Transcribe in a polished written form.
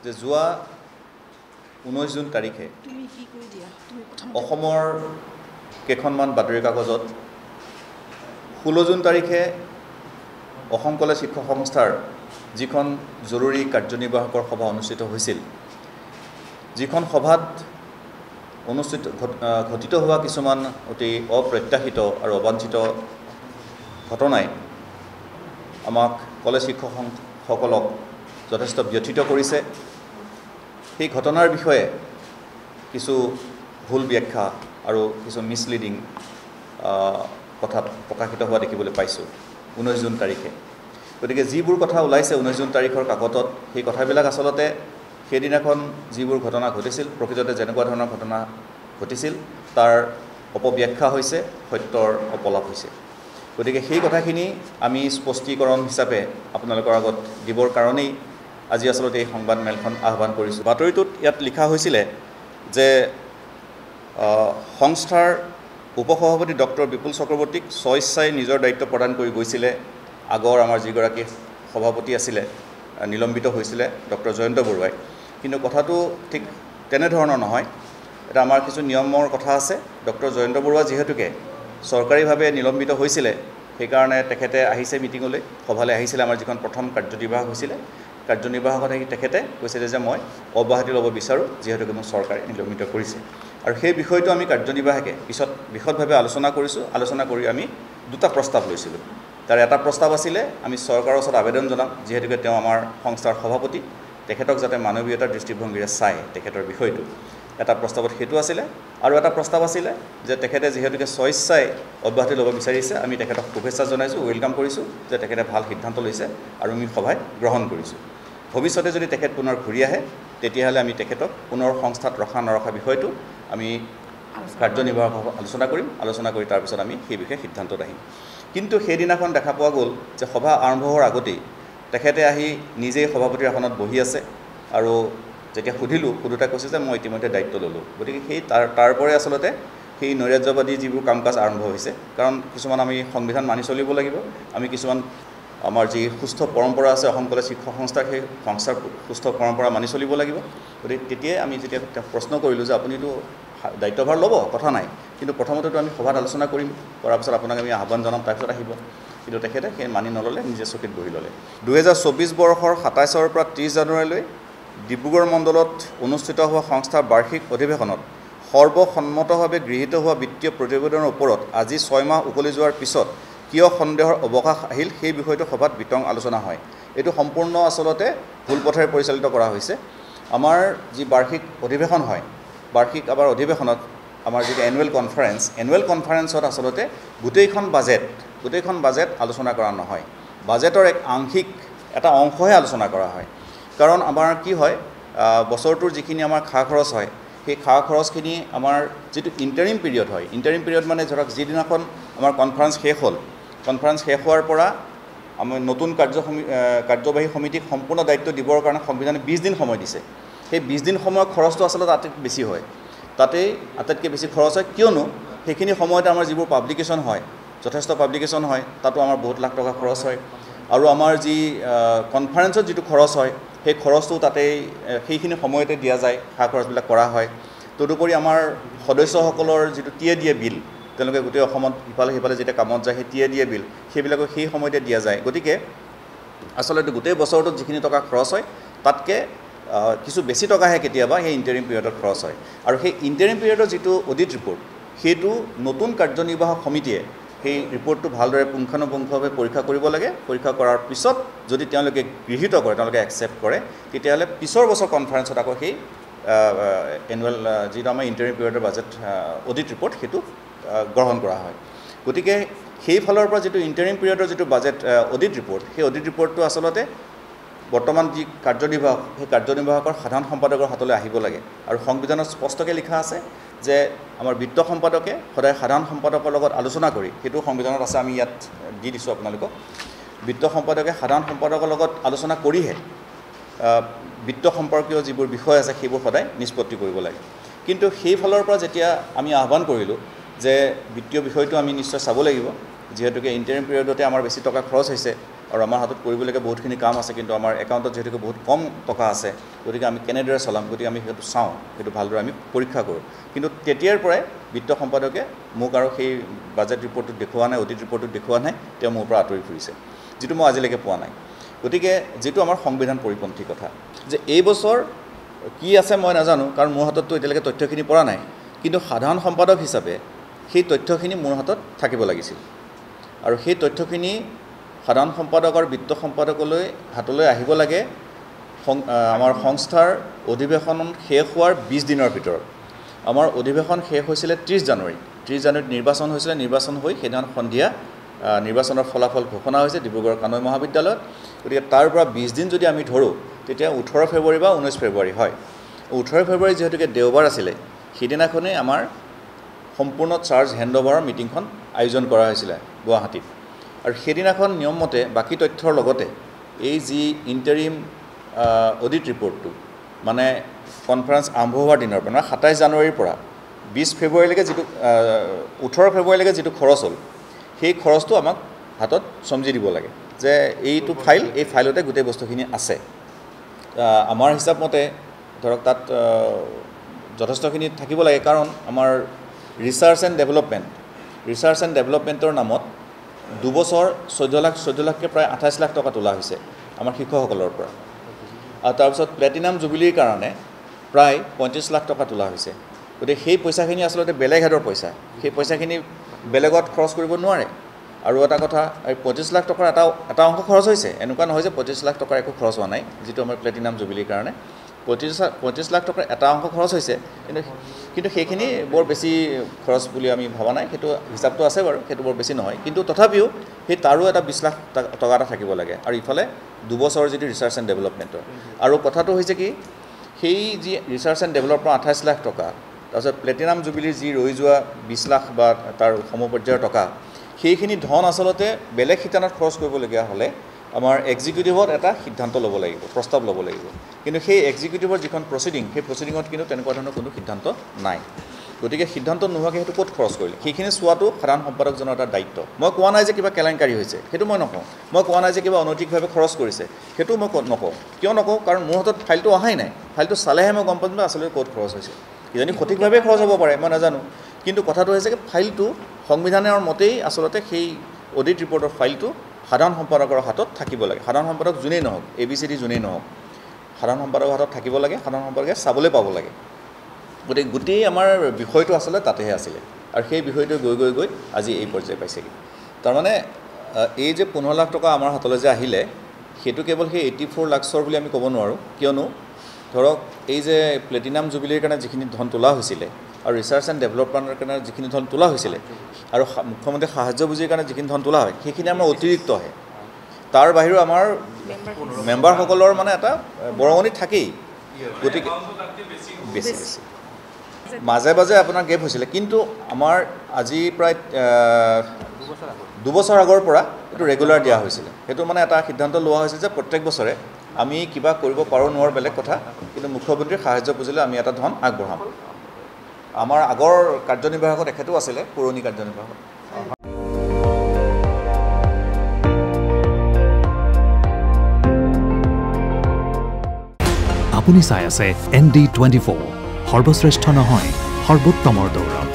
যে যোৱা 19 জুন তাৰিখে অসমৰ কেইখনমান বাতৰি কাগজত 16 জুন তাৰিখে অসম কলেজ শিক্ষক সংস্থাৰ যিখন জৰুৰী কাৰ্যনিৰ্বাহকৰ সভা অনুষ্ঠিত হৈছিল, যিখন সভাত ঘটিত হোৱা কিছুমান অতি অপ্ৰত্যাশিত আৰু অবাঞ্ছিত ঘটনাই আমাক কলেজ শিক্ষকসকলক যথেষ্ট ব্যথিত কৰিছে। সেই ঘটনাৰ বিষয়ে কিছু ভুল ব্যাখ্যা আৰু কিছু মিছলিডিং কথা প্ৰকাশিত হোৱা দেখিবলৈ পাইছোঁ 19 জুন তাৰিখে। গতিকে যিবোৰ কথা ওলাইছে 19 জুন তাৰিখৰ কাকতত, সেই কথাবিলাক আচলতে সেইদিনাখন যিবোৰ ঘটনা ঘটিছিল, প্ৰকৃততে যেনেকুৱা ধৰণৰ ঘটনা ঘটিছিল তাৰ অপব্যাখ্যা হৈছে, সত্যৰ অপলাপ হৈছে। গতিকে সেই কথাখিনি আমি স্পষ্টীকৰণ হিচাপে আপোনালোকৰ আগত দিবৰ কাৰণেই আজি আচলতে এই সংবাদমেলখন আহ্বান কৰিছোঁ। বাতৰিটোত ইয়াত লিখা হৈছিলে যে সংস্থাৰ উপসভাপতি ডক্টৰ বিপুল চক্ৰৱৰ্তীক স্বইচ্ছাই নিজৰ দায়িত্ব প্ৰদান কৰি গৈছিলে আগৰ আমাৰ যিগৰাকী সভাপতি আছিলে, নিলম্বিত হৈছিলে ডক্টৰ জয়ন্ত বৰুৱাই। কিন্তু কথাটো ঠিক তেনেধৰণৰ নহয়। এটা আমাৰ কিছু নিয়মৰ কথা আছে। ডক্টৰ জয়ন্ত বৰুৱা যিহেতুকে চৰকাৰীভাৱে নিলম্বিত হৈছিলে, সেইকাৰণে তেখেতে আহিছে মিটিঙলৈ, সভালৈ আহিছিলে। আমাৰ যিখন প্ৰথম কাৰ্যনিৰ্বাহক হৈছিলে, কাৰ্যনিৰ্বাহকত আহি তেখেতে কৈছিলে যে মই অব্যাহতি ল'ব বিচাৰোঁ, যিহেতুকে মোক চৰকাৰে নিলম্বিত কৰিছে। আৰু সেই বিষয়টো আমি কাৰ্যনিৰ্বাহকে পিছত বিশদভাৱে আলোচনা কৰিছোঁ। আলোচনা কৰি আমি দুটা প্ৰস্তাৱ লৈছিলোঁ। তাৰ এটা প্ৰস্তাৱ আছিলে আমি চৰকাৰৰ ওচৰত আবেদন জনাম, যিহেতুকে তেওঁ আমাৰ সংস্থাৰ সভাপতি, তেখেতক যাতে মানৱীয়তাৰ দৃষ্টিভংগীৰে চায় তেখেতৰ বিষয়টো। এটা প্ৰস্তাৱত সেইটো আছিলে। আৰু এটা প্ৰস্তাৱ আছিলে যে তেখেতে যিহেতুকে স্বইচ্ছাই অব্যাহতি ল'ব বিচাৰিছে, আমি তেখেতক শুভেচ্ছা জনাইছোঁ, ৱেলকাম কৰিছোঁ যে তেখেতে ভাল সিদ্ধান্ত লৈছে আৰু আমি সভাই গ্ৰহণ কৰিছোঁ। ভৱিষ্যতে যদি তেখেত পুনৰ ঘূৰি আহে, তেতিয়াহ'লে আমি তেখেতক পুনৰ সংস্থাত ৰখা নৰখা বিষয়টো আমি কাৰ্যনিৰ্বাহক আলোচনা কৰিম। আলোচনা কৰি তাৰপিছত আমি সেই বিষয়ে সিদ্ধান্তত আহিম। কিন্তু সেইদিনাখন দেখা পোৱা গ'ল যে সভা আৰম্ভ হোৱাৰ আগতেই তেখেতে আহি নিজেই সভাপতিৰ আসনত বহি আছে আৰু যেতিয়া সুধোতে কৈছে যে মই ইতিমধ্যে দায়িত্ব ল'লোঁ। গতিকে সেই তাৰ পৰাই আচলতে সেই নৈৰাজ্যবাদী যিবোৰ কাম কাজ আৰম্ভ হৈছে। কাৰণ কিছুমান আমি সংবিধান মানি চলিব লাগিব, আমি কিছুমান আমাৰ যি সুস্থ পৰম্পৰা আছে অসম কলেজ শিক্ষক সংস্থাৰ, সেই সংস্থাৰ সুস্থ পৰম্পৰা মানি চলিব লাগিব। গতিকে তেতিয়াই আমি যেতিয়া প্ৰশ্ন কৰিলোঁ যে আপুনিতো দায়িত্বভাৰ ল'ব, কথা নাই, কিন্তু প্ৰথমতেতো আমি সভাত আলোচনা কৰিম, কৰাৰ পিছত আপোনাক আমি আহ্বান জনাম, তাৰপিছত আহিব। কিন্তু তেখেতে সেই মানি নল'লে, নিজে চকীত বহি ল'লে। 2024 বৰ্ষৰ 27 পৰা 30 জানুৱাৰীলৈ ডিব্ৰুগড় মণ্ডলত অনুষ্ঠিত হোৱা সংস্থাৰ বাৰ্ষিক অধিৱেশনত সৰ্বসন্মতভাৱে গৃহীত হোৱা বিত্তীয় প্ৰতিবেদনৰ ওপৰত আজি 6 মাহ উকলি যোৱাৰ পিছত কিয় সন্দেহৰ অৱকাশ আহিল, সেই বিষয়টো সভাত বিতং আলোচনা হয়। এইটো সম্পূৰ্ণ আচলতে ভুল পথেৰে পৰিচালিত কৰা হৈছে। আমাৰ যি বাৰ্ষিক অধিৱেশন হয়, বাৰ্ষিক আমাৰ অধিৱেশনত আমাৰ যিটো এনুৱেল কনফাৰেন্সত আচলতে গোটেইখন বাজেট আলোচনা কৰা নহয়। বাজেটৰ এক আংশিক এটা অংশহে আলোচনা কৰা হয়। কাৰণ আমাৰ কি হয়, বছৰটোৰ যিখিনি আমাৰ খা খৰচ হয়, সেই খা খৰচখিনি আমাৰ যিটো ইণ্টাৰিম পিৰিয়ড হয়, ইণ্টাৰিম পিৰিয়ড মানে ধৰক যিদিনাখন আমাৰ কনফাৰেন্স শেষ হ'ল, কনফাৰেন্স শেষ হোৱাৰ পৰা আমি নতুন কাৰ্যবাহী সমিতিক সম্পূৰ্ণ দায়িত্ব দিবৰ কাৰণে সংবিধানে 20 দিন সময় দিছে। সেই 20 দিন সময়ৰ খৰচটো আচলতে আটাইতকৈ বেছি হয়, তাতেই আটাইতকৈ বেছি খৰচ হয়। কিয়নো সেইখিনি সময়তে আমাৰ যিবোৰ পাব্লিকেশ্যন হয়, যথেষ্ট পাব্লিকেশ্যন হয়, তাতো আমাৰ বহুত লাখ টকা খৰচ হয়। আৰু আমাৰ যি কনফাৰেন্সত যিটো খৰচ হয়, সেই খৰচটো তাতেই সেইখিনি সময়তে দিয়া যায়, খা খৰচবিলাক কৰা হয়। তদুপৰি আমাৰ সদস্যসকলৰ যিটো দিয়ে বিল, তেওঁলোকে গোটেই অসমত ইফালে সিফালে যেতিয়া কামত যায়, সেই দিয়ে বিল সেইবিলাকো সেই সময়তে দিয়া যায়। গতিকে আচলতে গোটেই বছৰটোত যিখিনি টকা খৰচ হয়, তাতকৈ কিছু বেছি টকাহে কেতিয়াবা সেই ইণ্টাৰিম পিৰিয়ডত খৰচ হয়। আৰু সেই ইণ্টাৰিম পিৰিয়ডৰ যিটো অডিট ৰিপৰ্ট, সেইটো নতুন কাৰ্যনিৰ্বাহক সমিতিয়ে সেই ৰিপৰ্টটো ভালদৰে পুংখানুপুংখভাৱে পৰীক্ষা কৰিব লাগে। পৰীক্ষা কৰাৰ পিছত যদি তেওঁলোকে গৃহীত কৰে, তেওঁলোকে একচেপ্ট কৰে, তেতিয়াহ'লে পিছৰ বছৰ কনফাৰেন্সত আকৌ সেই এনুৱেল যিটো আমাৰ ইণ্টাৰিম পিৰিয়ডৰ বাজেট অডিট ৰিপৰ্ট, সেইটো গ্ৰহণ কৰা হয়। গতিকে সেইফালৰ পৰা যিটো ইণ্টাৰিম পিৰিয়ডৰ যিটো বাজেট অডিট ৰিপৰ্ট, সেই অডিট ৰিপৰ্টটো আচলতে বৰ্তমান যি কাৰ্যনিৰ্বাহক, সেই কাৰ্যনিৰ্বাহকৰ সাধাৰণ সম্পাদকৰ হাতলৈ আহিব লাগে। আৰু সংবিধানত স্পষ্টকৈ লিখা আছে যে আমাৰ বিত্ত সম্পাদকে সদায় সাধাৰণ সম্পাদকৰ লগত আলোচনা কৰি, সেইটো সংবিধানত আছে, আমি ইয়াত দি দিছোঁ আপোনালোকক, বিত্ত সম্পাদকে সাধাৰণ সম্পাদকৰ লগত আলোচনা কৰিহে বিত্ত সম্পৰ্কীয় যিবোৰ বিষয় আছে সেইবোৰ সদায় নিষ্পত্তি কৰিব লাগে। কিন্তু সেইফালৰ পৰা যেতিয়া আমি আহ্বান কৰিলোঁ যে বিত্তীয় বিষয়টো আমি নিশ্চয় চাব লাগিব, যিহেতুকে ইণ্টাৰিম পিৰিয়ডতে আমাৰ বেছি টকা খৰচ হৈছে আৰু আমাৰ হাতত কৰিবলগীয়া বহুতখিনি কাম আছে কিন্তু আমাৰ একাউণ্টত যিহেতুকে বহুত কম টকা আছে গতিকে আমি কেনেদৰে চলাম গতিকে আমি সেইটো চাওঁ সেইটো ভালদৰে আমি পৰীক্ষা কৰোঁ কিন্তু তেতিয়াৰ পৰাই বিত্ত সম্পাদকে মোক আৰু সেই বাজেট ৰিপৰ্টটো দেখুওৱা নাই অডিট ৰিপৰ্টটো দেখুওৱা নাই তেওঁ মোৰ পৰা আঁতৰি ফুৰিছে যিটো মই আজিলৈকে পোৱা নাই গতিকে যিটো আমাৰ সংবিধান পৰিপন্থী কথা যে এই বছৰ কি আছে মই নাজানো কাৰণ মোৰ হাতততো এতিয়ালৈকে তথ্যখিনি পৰা নাই কিন্তু সাধাৰণ সম্পাদক হিচাপে সেই তথ্যখিনি মোৰ হাতত থাকিব লাগিছিল আৰু সেই তথ্যখিনি সাধাৰণ সম্পাদক আৰু বিত্ত সম্পাদকলৈ হাতলৈ আহিব লাগে আমাৰ সংস্থাৰ অধিৱেশন শেষ হোৱাৰ 20 দিনৰ ভিতৰত আমাৰ অধিৱেশন শেষ হৈছিলে 30 জানুৱাৰীত নিৰ্বাচন হৈছিলে নিৰ্বাচন হৈ সেইদিনা সন্ধিয়া নিৰ্বাচনৰ ফলাফল ঘোষণা হৈছে ডিব্ৰুগড় কানৈ মহাবিদ্যালয়ত গতিকে তাৰ পৰা 20 দিন যদি আমি ধৰোঁ তেতিয়া 18 ফেব্ৰুৱাৰী বা 19 ফেব্ৰুৱাৰী হয় 18 ফেব্ৰুৱাৰী যেহেতুকে দেওবাৰ আছিলে সেইদিনাখনেই আমাৰ সম্পূৰ্ণ চাৰ্জ হেণ্ডঅভাৰৰ মিটিংখন আয়োজন কৰা হৈছিলে গুৱাহাটীত আৰু সেইদিনাখন নিয়মমতে বাকী তথ্যৰ লগতে এই যি ইণ্টাৰিম অডিট ৰিপৰ্টটো মানে কনফাৰেন্স আৰম্ভ হোৱাৰ দিনৰ পৰা 27 জানুৱাৰীৰ পৰা 20 ফেব্ৰুৱাৰীলৈকে যিটো 18 ফেব্ৰুৱাৰীলৈকে যিটো খৰচ হ'ল সেই খৰচটো আমাক হাতত সমজি দিব লাগে যে এইটো ফাইল এই ফাইলতে গোটেই বস্তুখিনি আছে আমাৰ হিচাপ মতে ধৰক তাত যথেষ্টখিনি থাকিব লাগে কাৰণ আমাৰ ৰিচাৰ্চ এণ্ড ডেভেলপমেণ্টৰ নামত 2 বছৰ 14 লাখকৈ প্ৰায় 28 লাখ টকা তোলা হৈছে আমাৰ শিক্ষকসকলৰ পৰা আৰু তাৰপিছত প্লেটিনাম জুবিলিৰ কাৰণে প্ৰায় 35 লাখ টকা তোলা হৈছে গতিকে সেই পইচাখিনি আচলতে বেলেগ হেডৰ পইচা সেই পইচাখিনি বেলেগত খৰচ কৰিব নোৱাৰে আৰু এটা কথা এই 25 লাখ টকাৰ এটা অংশ খৰচ হৈছে এনেকুৱা নহয় যে 25 লাখ টকাৰ একো খৰচ হোৱা নাই যিটো আমাৰ প্লেটিনাম জুবিলিৰ কাৰণে 25 লাখ টকাৰ এটা অংশ খৰচ হৈছে কিন্তু সেইখিনি বৰ বেছি খৰচ বুলি আমি ভাবা নাই সেইটো হিচাপটো আছে বাৰু সেইটো বৰ বেছি নহয় কিন্তু তথাপিও সেই তাৰো এটা 20 লাখ টকা এটা থাকিব লাগে আৰু ইফালে 2 বছৰৰ যিটো ৰিচাৰ্চ এণ্ড ডেভেলপমেণ্টৰ আৰু কথাটো হৈছে কি সেই যি ৰিচাৰ্চ এণ্ড ডেভেলপৰ 28 লাখ টকা তাৰপিছত প্লেটিনাম জুবিলিৰ যি ৰৈ যোৱা 20 লাখ বা তাৰ সমপৰ্যায়ৰ টকা সেইখিনি ধন আচলতে বেলেগ শিতানত খৰচ কৰিবলগীয়া হ'লে আমাৰ এক্সিকিউটিভত এটা সিদ্ধান্ত ল'ব লাগিব প্ৰস্তাৱ ল'ব লাগিব কিন্তু সেই এক্সিকিউটিভৰ যিখন প্ৰচিডিং সেই প্ৰচিডিঙত কিন্তু তেনেকুৱা ধৰণৰ কোনো সিদ্ধান্ত নাই গতিকে সিদ্ধান্ত নোহোৱাকৈ সেইটো ক'ত খৰচ কৰিলে সেইখিনি চোৱাটো সাধাৰণ সম্পাদকজনৰ এটা দায়িত্ব মই কোৱা নাই যে কিবা কেলেংকাৰী হৈছে সেইটো মই নকওঁ মই কোৱা নাই যে কিবা অনৈতিকভাৱে খৰচ কৰিছে সেইটো মই নকওঁ কিয় নকওঁ কাৰণ মোৰ হাতত ফাইলটো অহাই নাই ফাইলটো চালেহে মই গম পাম যে আচলতে ক'ত খৰচ হৈছে কিজানি সঠিকভাৱে খৰচ হ'ব পাৰে মই নাজানো কিন্তু কথাটো হৈছে যে ফাইলটো সংবিধানৰ মতেই আচলতে সেই অডিট ৰিপৰ্টৰ ফাইলটো সাধাৰণ সম্পাদকৰ হাতত থাকিব লাগে সাধাৰণ সম্পাদক যোনেই নহওক ABCD যোনেই নহওক সাধাৰণ সম্পাদকৰ হাতত থাকিব লাগে সাধাৰণ সম্পাদকে চাবলৈ পাব লাগে গতিকে গোটেই আমাৰ বিষয়টো আচলতে তাতেহে আছিলে আৰু সেই বিষয়টো গৈ আজি এই পৰ্যায় পাইছেগৈ তাৰমানে এই যে 15 লাখ টকা আমাৰ হাতলৈ যে আহিলে সেইটো কেৱল সেই 84 লাখৰ বুলি আমি ক'ব নোৱাৰোঁ কিয়নো ধৰক এই যে প্লেটিনাম জুবিলিৰ কাৰণে যিখিনি ধন তোলা হৈছিলে আৰু ৰিচাৰ্চ এণ্ড ডেভেলপমেণ্টৰ কাৰণে যিখিনি ধন তোলা হৈছিলে আৰু মুখ্যমন্ত্ৰী সাহায্য পুঁজিৰ কাৰণে যিখিনি ধন তোলা হয় সেইখিনি আমাৰ অতিৰিক্ত আহে তাৰ বাহিৰেও আমাৰ মেম্বাৰসকলৰ মানে এটা বৰঙণি থাকেই গতিকে বেছি মাজে মাজে আপোনাৰ গেপ হৈছিলে কিন্তু আমাৰ আজি প্ৰায় 2 বছৰ আগৰ পৰা এইটো ৰেগুলাৰ দিয়া হৈছিলে সেইটো মানে এটা সিদ্ধান্ত লোৱা হৈছে যে প্ৰত্যেক বছৰে আমি কিবা কৰিব পাৰোঁ নোৱাৰোঁ বেলেগ কথা কিন্তু মুখ্যমন্ত্ৰীৰ সাহায্য পুঁজিলৈ আমি এটা ধন আগবঢ়াম আমাৰ আগৰ কাৰ্যনিৰ্বাহকত এখেতো আছিলে পুৰণি কাৰ্যনিৰ্বাহক আপুনি চাই আছে ND24 সৰ্বশ্ৰেষ্ঠ নহয় সৰ্বোত্তমৰ দৌৰত